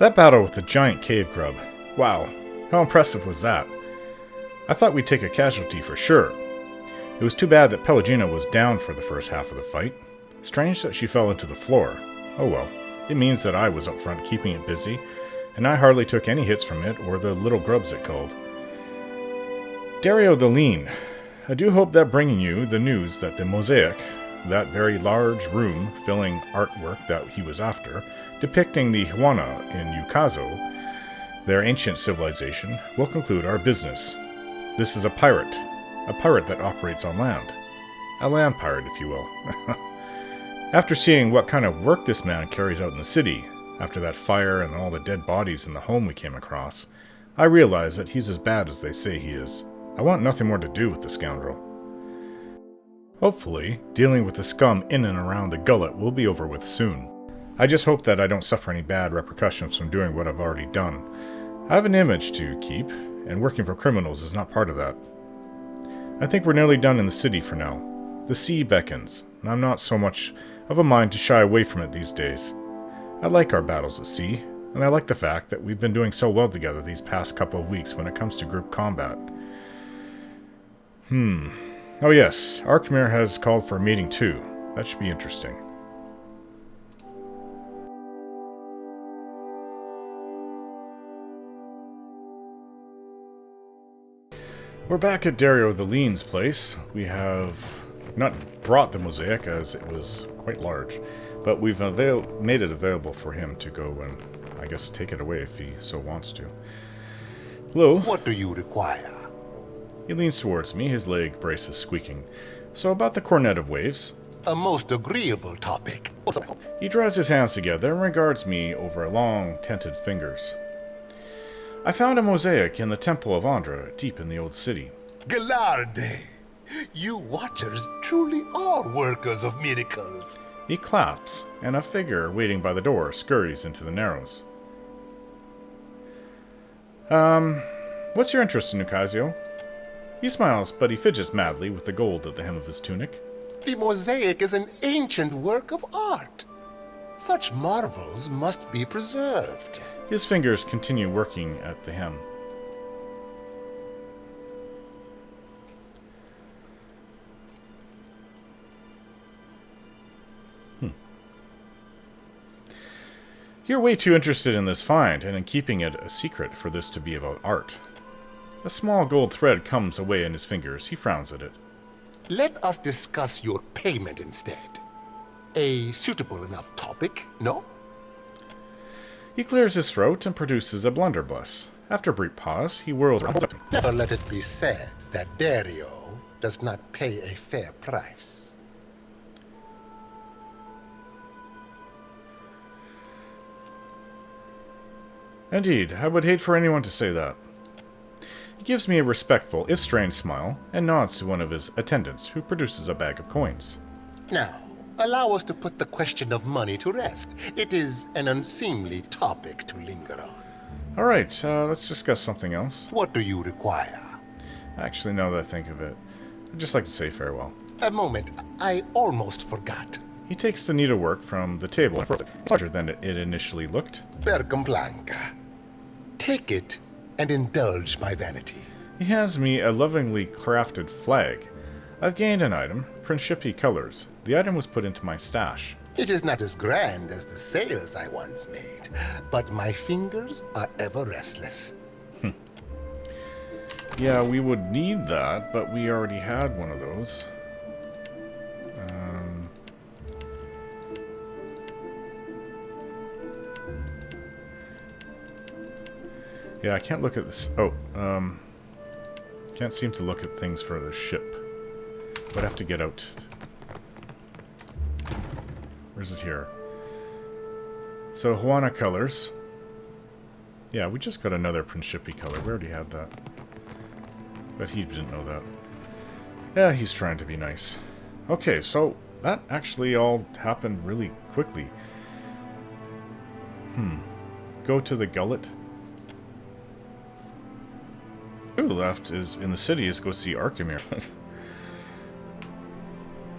That battle with the Giant Cave Grub. Wow, how impressive was that? I thought we'd take a casualty for sure. It was too bad that Pelagina was down for the first half of the fight. Strange that she fell into the floor. Oh well, it means that I was up front keeping it busy, and I hardly took any hits from it or the little grubs it called. Dereo the Lean. I do hope that bringing you the news that the mosaic, that very large room filling artwork that he was after, depicting the Huana in Yukazo, their ancient civilization, will conclude our business. This is a pirate that operates on land. A land pirate, if you will. After seeing what kind of work this man carries out in the city, after that fire and all the dead bodies in the home we came across, I realize that he's as bad as they say he is. I want nothing more to do with the scoundrel. Hopefully, dealing with the scum in and around the gullet will be over with soon. I just hope that I don't suffer any bad repercussions from doing what I've already done. I have an image to keep, and working for criminals is not part of that. I think we're nearly done in the city for now. The sea beckons, and I'm not so much of a mind to shy away from it these days. I like our battles at sea, and I like the fact that we've been doing so well together these past couple of weeks when it comes to group combat. Oh yes, Arkemyr has called for a meeting too. That should be interesting. We're back at Dereo the Lean's place. We have not brought the mosaic as it was quite large, but we've made it available for him to go and, I guess, take it away if he so wants to. Hello. What do you require? He leans towards me, his leg braces squeaking. So about the Cornet of Waves. A most agreeable topic. He draws his hands together and regards me over long, tented fingers. I found a mosaic in the Temple of Andra, deep in the old city. Galarde! You watchers truly are workers of miracles. He claps, and a figure waiting by the door scurries into the Narrows. What's your interest in Ukazio? He smiles, but he fidgets madly with the gold at the hem of his tunic. The mosaic is an ancient work of art. Such marvels must be preserved. His fingers continue working at the hem. You're way too interested in this find and in keeping it a secret for this to be about art. A small gold thread comes away in his fingers. He frowns at it. Let us discuss your payment instead. A suitable enough topic, no? He clears his throat and produces a blunderbuss. After a brief pause, he whirls around. Never let it be said that Dereo does not pay a fair price. Indeed, I would hate for anyone to say that. He gives me a respectful, if strained smile, and nods to one of his attendants, who produces a bag of coins. Now, allow us to put the question of money to rest. It is an unseemly topic to linger on. Alright, let's discuss something else. What do you require? Actually, now that I think of it, I'd just like to say farewell. A moment, I almost forgot. He takes the needlework from the table and throws it, larger than it initially looked. Bergam Blanca. Take it and indulge my vanity. He hands me a lovingly crafted flag. I've gained an item, Principi colors. The item was put into my stash. It is not as grand as the sails I once made, but my fingers are ever restless. Yeah, we would need that, but we already had one of those. Yeah, I can't look at this. Oh, can't seem to look at things for the ship. Would have to get out. Where's it here? So, Huana colors. Yeah, we just got another Principi color. We already had that. But he didn't know that. Yeah, he's trying to be nice. Okay, so that actually all happened really quickly. Go to the gullet. To the left is in the city is go see Arkemyr.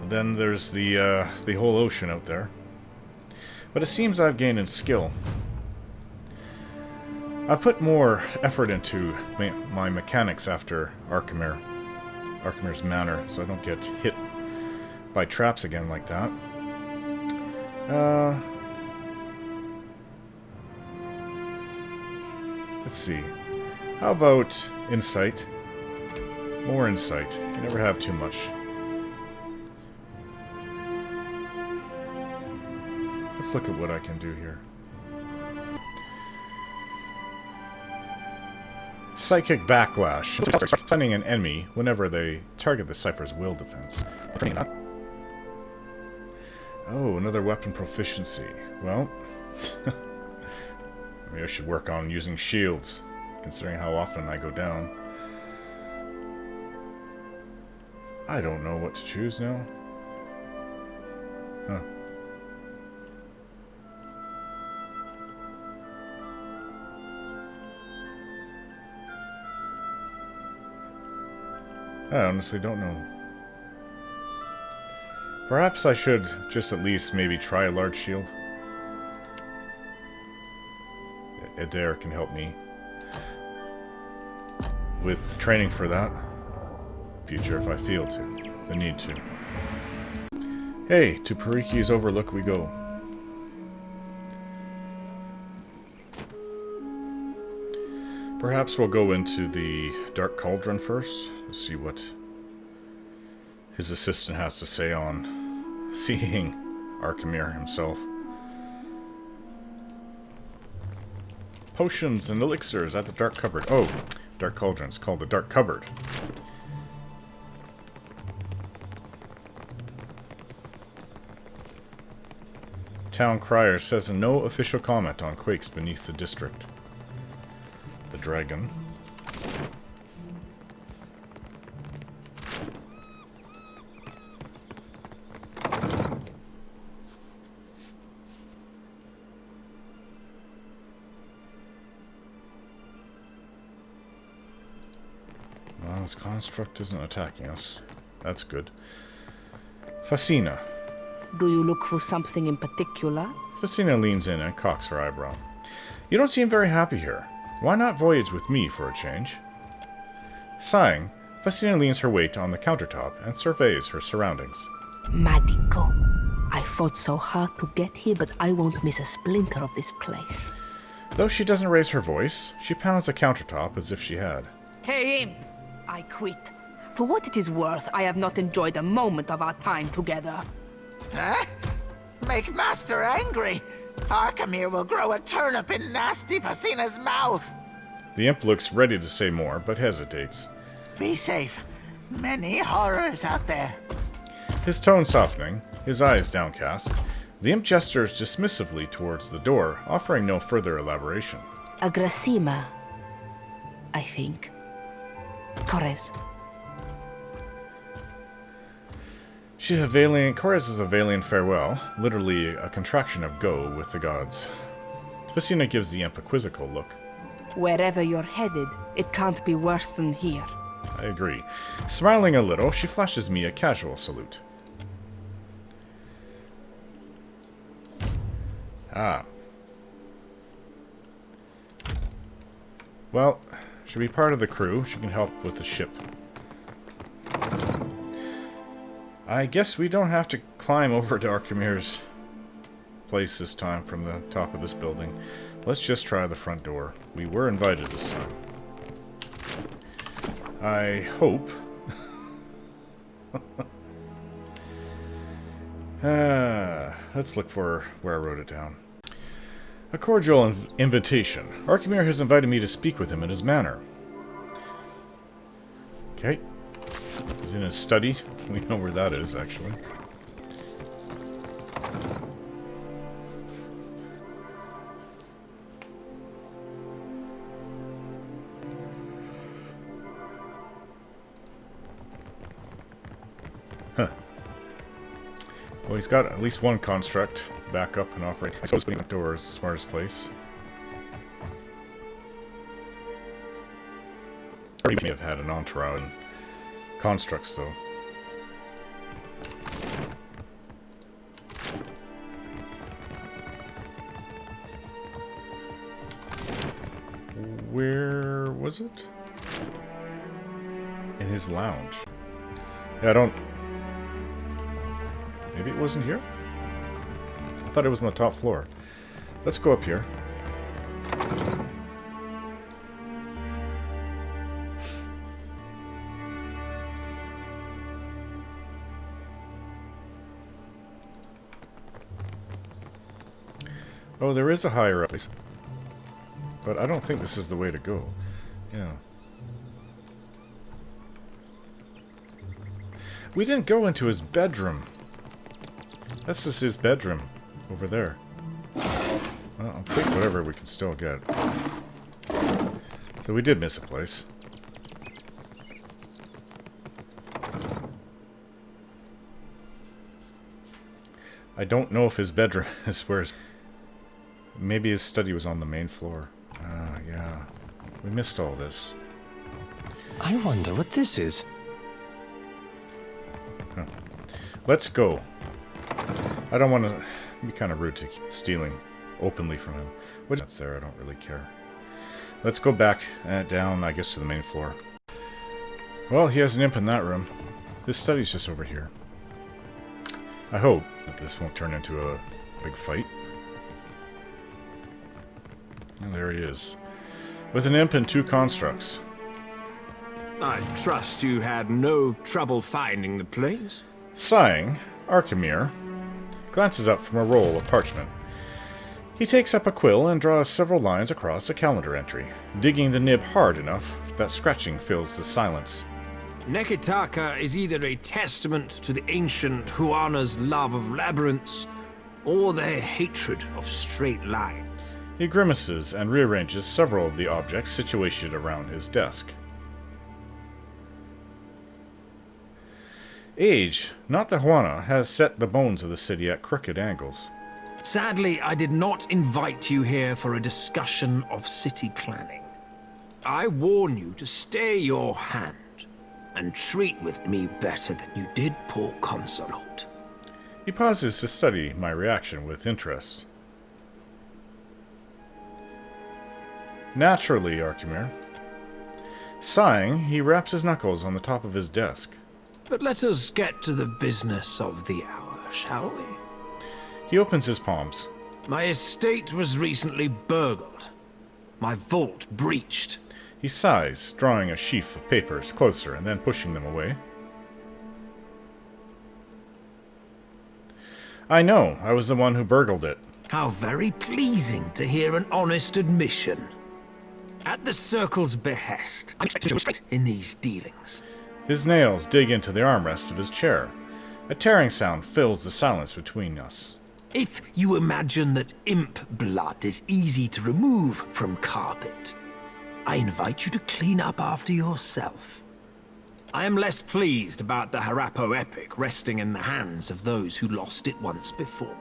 Then there's the whole ocean out there. But it seems I've gained in skill. I put more effort into my mechanics after Arkemyr's manor, so I don't get hit by traps again like that. Let's see. How about insight? More insight. You never have too much. Let's look at what I can do here. Psychic Backlash. Sending an enemy whenever they target the Cypher's will defense. Oh, another weapon proficiency. Well, maybe I should work on using shields, considering how often I go down. I don't know what to choose now. Huh. I honestly don't know. Perhaps I should just at least maybe try a large shield. Adair can help me with training for that. Future if I feel to. The need to. Hey, to Pariki's Overlook we go. Perhaps we'll go into the Dark Cauldron first. Let's see what his assistant has to say on seeing Arkemyr himself. Potions and elixirs at the Dark Cupboard. Oh, Dark Cauldron. It's called the Dark Cupboard. Town Crier says no official comment on quakes beneath the district. The dragon. Well, this construct isn't attacking us. That's good. Fascina. Do you look for something in particular? Fascina leans in and cocks her eyebrow. You don't seem very happy here. Why not voyage with me for a change? Sighing, Fascina leans her weight on the countertop and surveys her surroundings. Madiko, I fought so hard to get here, but I won't miss a splinter of this place. Though she doesn't raise her voice, she pounds the countertop as if she had. Hey, I quit. For what it is worth, I have not enjoyed a moment of our time together. Huh? Make Master angry. Arkemyr will grow a turnip in nasty Fascina's mouth. The imp looks ready to say more, but hesitates. Be safe. Many horrors out there. His tone softening, his eyes downcast, the imp gestures dismissively towards the door, offering no further elaboration. Agrasima, I think. Corres. Corres is a Valiant farewell, literally a contraction of go with the gods. Fascina gives the imp a quizzical look. Wherever you're headed, it can't be worse than here. I agree. Smiling a little, she flashes me a casual salute. Ah. Well, she'll be part of the crew. She can help with the ship. I guess we don't have to climb over to Arkemyr's place this time from the top of this building. Let's just try the front door. We were invited this time. I hope. Let's look for where I wrote it down. A cordial invitation. Arkemyr has invited me to speak with him in his manor. Okay. He's in his study. We know where that is, actually. Huh. Well, he's got at least one construct back up and operate. I suppose putting the door is the smartest place. Or he may have had an entourage and constructs, though. was it? In his lounge. Yeah, I don't... Maybe it wasn't here? I thought it was on the top floor. Let's go up here. Oh, there is a higher up place. But I don't think this is the way to go. Yeah. We didn't go into his bedroom. This is his bedroom. Over there. Well, I'll take whatever we can still get. So we did miss a place. I don't know if his bedroom is where his... Maybe his study was on the main floor. Ah, yeah. We missed all this. I wonder what this is. Huh. Let's go. I don't want to be kind of rude to stealing openly from him. Which that's there, I don't really care. Let's go back down, I guess, to the main floor. Well, he has an imp in that room. This study's just over here. I hope that this won't turn into a big fight. And there he is. With an imp and 2 constructs. I trust you had no trouble finding the place? Sighing, Arkemyr glances up from a roll of parchment. He takes up a quill and draws several lines across a calendar entry, digging the nib hard enough that scratching fills the silence. Nekitaka is either a testament to the ancient Huana's love of labyrinths, or their hatred of straight lines. He grimaces and rearranges several of the objects situated around his desk. Age, not the Huana, has set the bones of the city at crooked angles. Sadly, I did not invite you here for a discussion of city planning. I warn you to stay your hand and treat with me better than you did poor Consorot. He pauses to study my reaction with interest. Naturally, Arkemyr. Sighing, he raps his knuckles on the top of his desk. But let us get to the business of the hour, shall we? He opens his palms. My estate was recently burgled. My vault breached. He sighs, drawing a sheaf of papers closer and then pushing them away. I know, I was the one who burgled it. How very pleasing to hear an honest admission. At the Circle's behest, I'm straight in these dealings. His nails dig into the armrest of his chair. A tearing sound fills the silence between us. If you imagine that imp blood is easy to remove from carpet, I invite you to clean up after yourself. I am less pleased about the Harappo epic resting in the hands of those who lost it once before.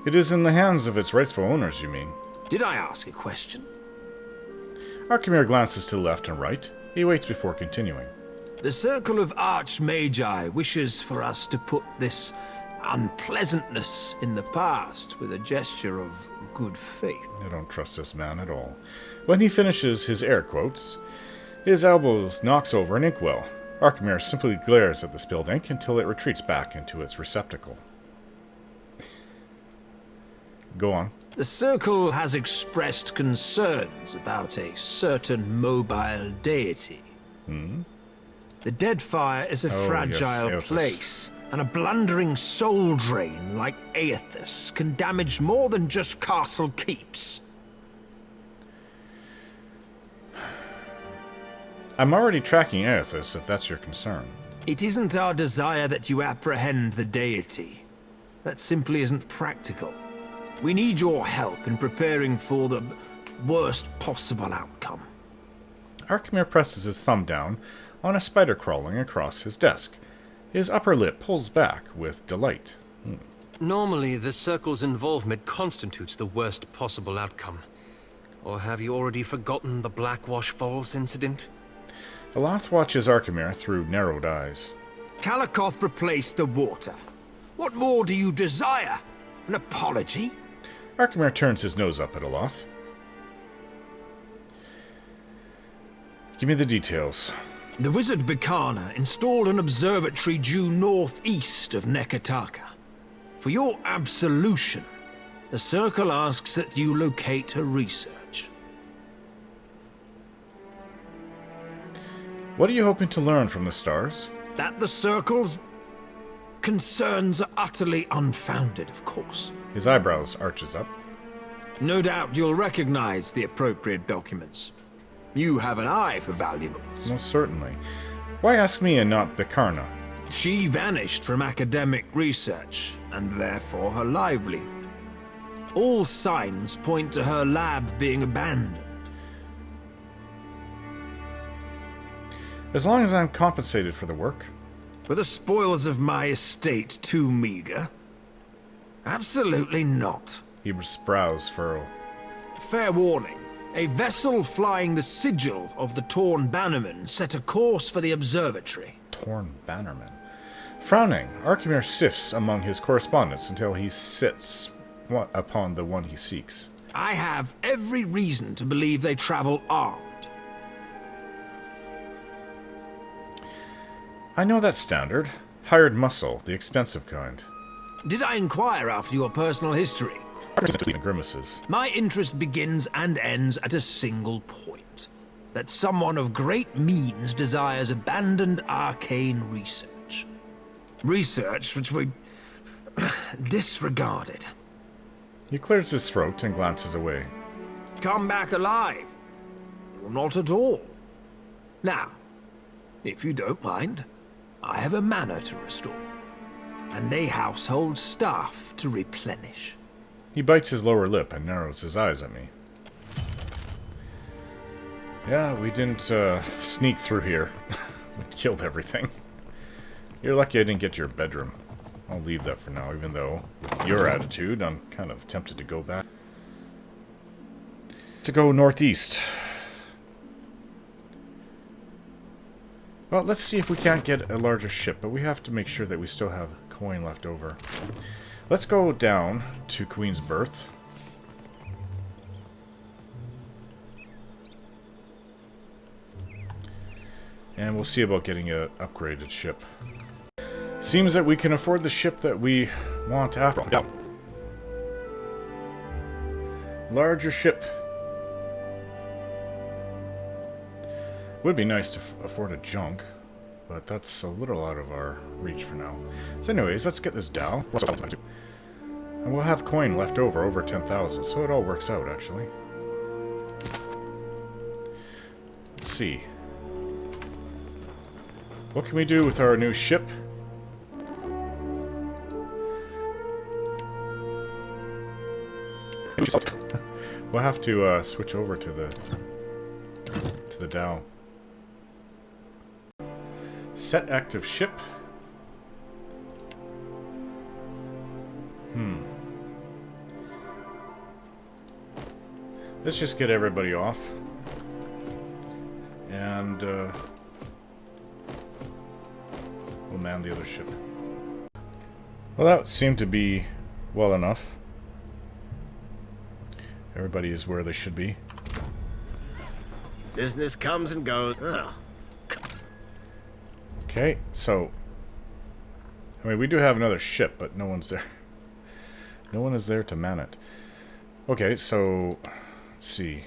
It is in the hands of its rightful owners, you mean? Did I ask a question? Arkemyr glances to the left and right. He waits before continuing. The Circle of Archmagi wishes for us to put this unpleasantness in the past with a gesture of good faith. I don't trust this man at all. When he finishes his air quotes, his elbows knocks over an inkwell. Arkemyr simply glares at the spilled ink until it retreats back into its receptacle. Go on. The Circle has expressed concerns about a certain mobile deity. The Deadfire is a fragile yes, place, and a blundering soul drain like Aethys can damage more than just castle keeps. I'm already tracking Aethys, if that's your concern. It isn't our desire that you apprehend the deity. That simply isn't practical. We need your help in preparing for the worst possible outcome. Arkemyr presses his thumb down on a spider crawling across his desk. His upper lip pulls back with delight. Normally, the Circle's involvement constitutes the worst possible outcome. Or have you already forgotten the Blackwash Falls incident? Aloth watches Arkemyr through narrowed eyes. Kalakoth replaced the water. What more do you desire? An apology? Arkemyr turns his nose up at Aloth. Give me the details. The wizard Bikana installed an observatory due northeast of Nekataka. For your absolution, the Circle asks that you locate her research. What are you hoping to learn from the stars? That the Circle's concerns are utterly unfounded, of course. His eyebrows arches up. No doubt you'll recognize the appropriate documents. You have an eye for valuables. Most certainly. Why ask me and not Bikarna? She vanished from academic research, and therefore her livelihood. All signs point to her lab being abandoned. As long as I'm compensated for the work. Were the spoils of my estate too meager? Absolutely not. Heber's brows furrow. Fair warning. A vessel flying the sigil of the Torn Bannerman set a course for the observatory. Torn Bannerman. Frowning, Arkemyr sifts among his correspondence until he sits upon the one he seeks. I have every reason to believe they travel armed. I know that standard. Hired muscle, the expensive kind. Did I inquire after your personal history? Grimaces. My interest begins and ends at a single point. That someone of great means desires abandoned arcane research. Research which we disregarded. He clears his throat and glances away. Come back alive? Or not at all. Now, if you don't mind, I have a manor to restore. And a household staff to replenish. He bites his lower lip and narrows his eyes at me. Yeah, we didn't sneak through here. We killed everything. You're lucky I didn't get to your bedroom. I'll leave that for now, even though, with your attitude, I'm kind of tempted to go back. To go northeast. Well, let's see if we can't get a larger ship, but we have to make sure that we still have coin left over. Let's go down to Queen's Berth. And we'll see about getting an upgraded ship. Seems that we can afford the ship that we want after all. Yeah. Larger ship. Would be nice to afford a junk, but that's a little out of our reach for now. So anyways, let's get this Dhow. And we'll have coin left over 10,000, so it all works out, actually. Let's see. What can we do with our new ship? We'll have to switch over to the Dhow. Set active ship. Let's just get everybody off. And we'll man the other ship. Well, that seemed to be well enough. Everybody is where they should be. Business comes and goes. Ugh. Okay, so I mean, we do have another ship, but no one's there. No one is there to man it. Okay, so let's see.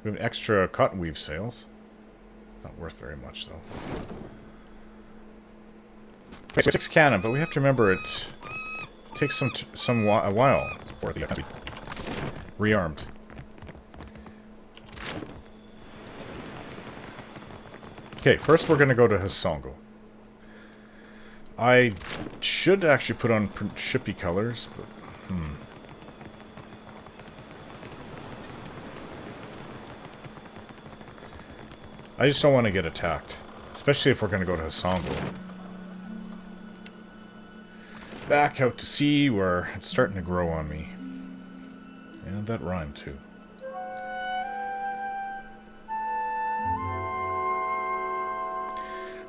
We have an extra cotton weave sails. Not worth very much, though. Okay, 6 cannon, but we have to remember it takes a while before they have to be rearmed. Okay, first we're going to go to Hasongo. I should actually put on shippy colors, but I just don't want to get attacked, especially if we're going to go to Hasongo. Back out to sea where it's starting to grow on me. And that rhymed too.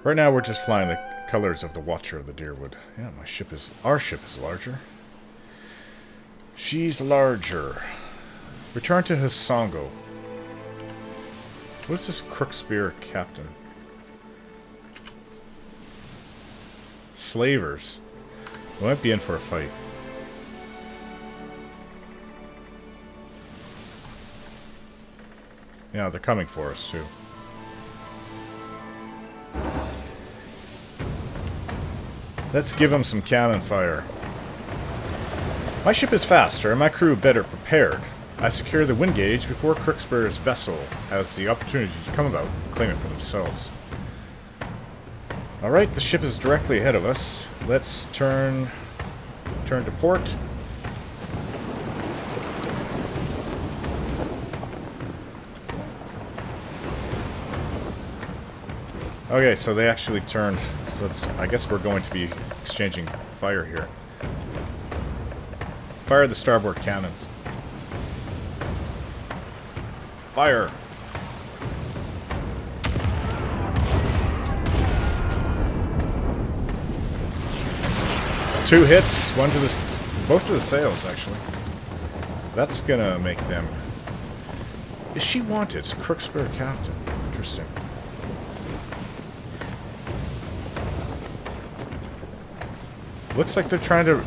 Right now we're just flying the colors of the Watcher of the Deerwood. Yeah, our ship is larger. She's larger. Return to Hasongo. What's this crook spear captain? Slavers. We might be in for a fight. Yeah, they're coming for us too. Let's give them some cannon fire. My ship is faster and my crew better prepared. I secure the wind gauge before Crookspear's vessel has the opportunity to come about and claim it for themselves. Alright, the ship is directly ahead of us. Let's turn to port. Okay, so they actually turned. I guess we're going to be exchanging fire here. Fire the starboard cannons. Fire! Two hits, one to the... both to the sails, actually. That's gonna make them... Is she wanted? It's Crookspear Captain. Interesting. Looks like they're trying to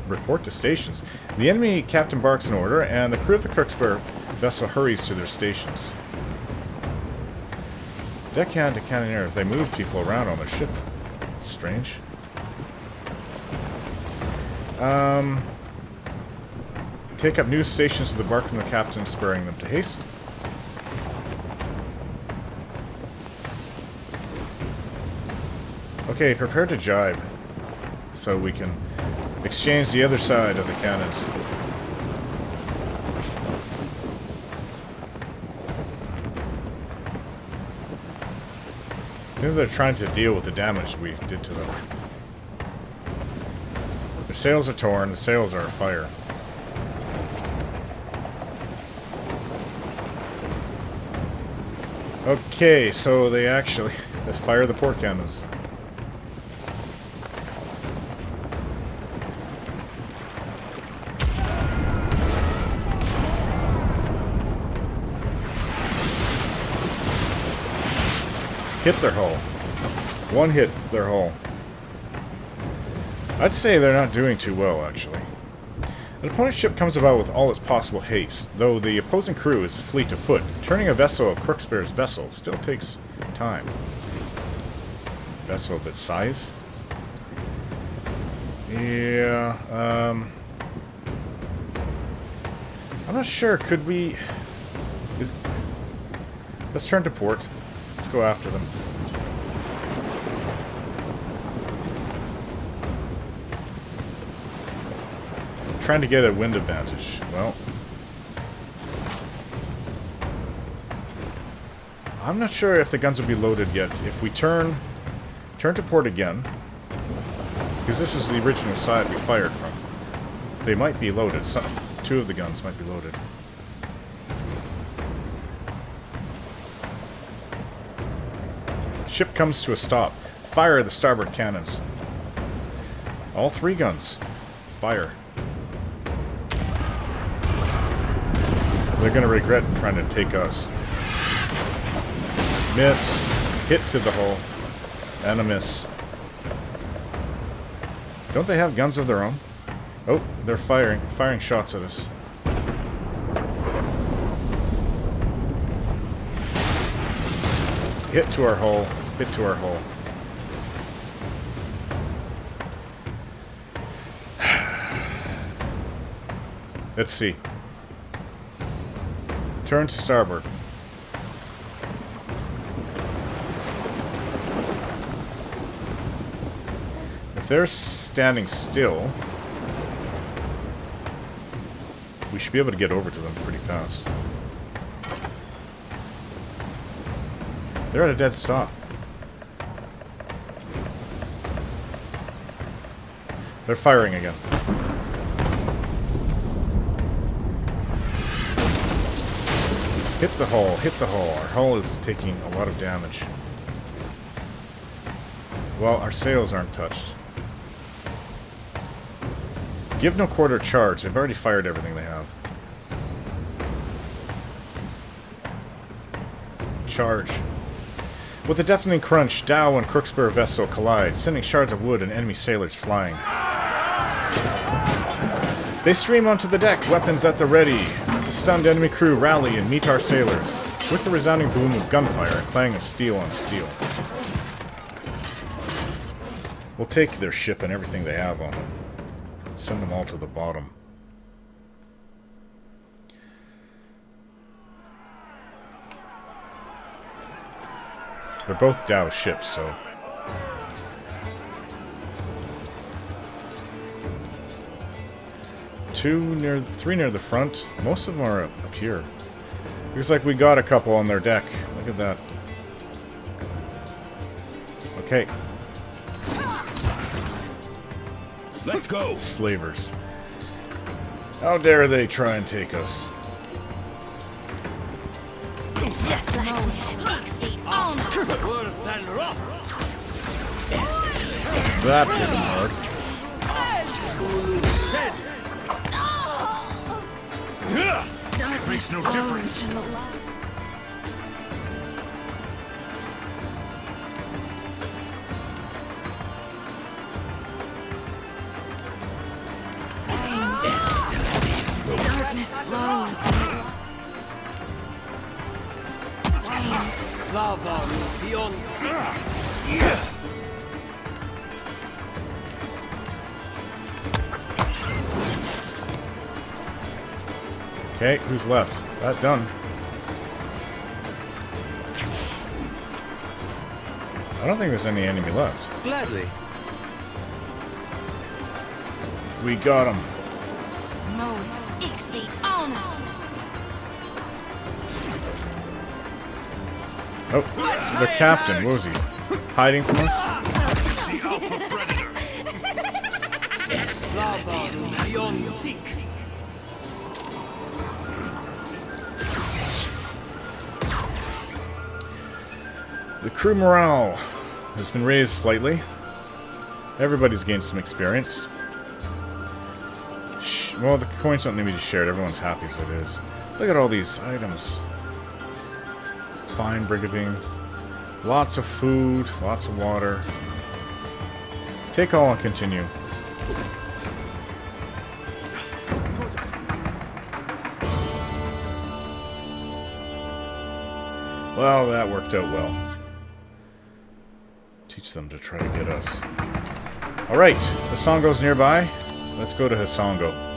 report to stations. The enemy captain barks an order, and the crew of the Crookspear vessel hurries to their stations. Deckhand to cannoneer. They move people around on their ship. Strange. Take up new stations with the bark from the captain, spurring them to haste. Okay, prepare to jibe. So we can exchange the other side of the cannons. Maybe they're trying to deal with the damage we did to them. Their sails are torn, the sails are afire. Okay, so they actually... let's fire the port cannons. Hit their hull. One hit their hull. I'd say they're not doing too well, actually. An opponent's ship comes about with all its possible haste, though the opposing crew is fleet of foot. Turning a vessel of Crookspear's vessel still takes time. Vessel of its size? Yeah, I'm not sure. Could we... Let's turn to port. Let's go after them. Trying to get a wind advantage. Well, I'm not sure if the guns will be loaded yet. If we turn to port again, because this is the original side we fired from, they might be loaded. Two of the guns might be loaded. Ship comes to a stop. Fire the starboard cannons. All three guns. Fire. They're going to regret trying to take us. Miss. Hit to the hull. And a miss. Don't they have guns of their own? Oh, they're firing shots at us. Hit to our hull. Hit to our hull. Let's see. Turn to starboard. If they're standing still, we should be able to get over to them pretty fast. They're at a dead stop. They're firing again. Hit the hull, hit the hull. Our hull is taking a lot of damage. Well, our sails aren't touched. Give no quarter charge. They've already fired everything they have. charge. With a deafening crunch, Dhow and Crookspear vessel collide, sending shards of wood and enemy sailors flying. They stream onto the deck, weapons at the ready. The stunned enemy crew rally and meet our sailors, with the resounding boom of gunfire and clang of steel on steel. We'll take their ship and everything they have on it. Send them all to the bottom. They're both Dhow ships, so... Three near the front. Most of them are up here. Looks like we got a couple on their deck. Look at that. Okay. Let's go! Slavers. How dare they try and take us? Just like That hit him hard. Makes no difference. darkness flows. Lava beyond Okay, who's left? That done. I don't think there's any enemy left. Gladly. We got him. Oh, the captain. What was he? Hiding from us? The Alpha Predator. Lava beyond seek. The crew morale has been raised slightly. Everybody's gained some experience. Well, the coins don't need to be shared. Everyone's happy as it is. Look at all these items. Fine brigading. Lots of food. Lots of water. Take all and continue. Well, that worked out well. Teach them to try to get us. Alright, Hasongo's nearby. Let's go to Hasongo.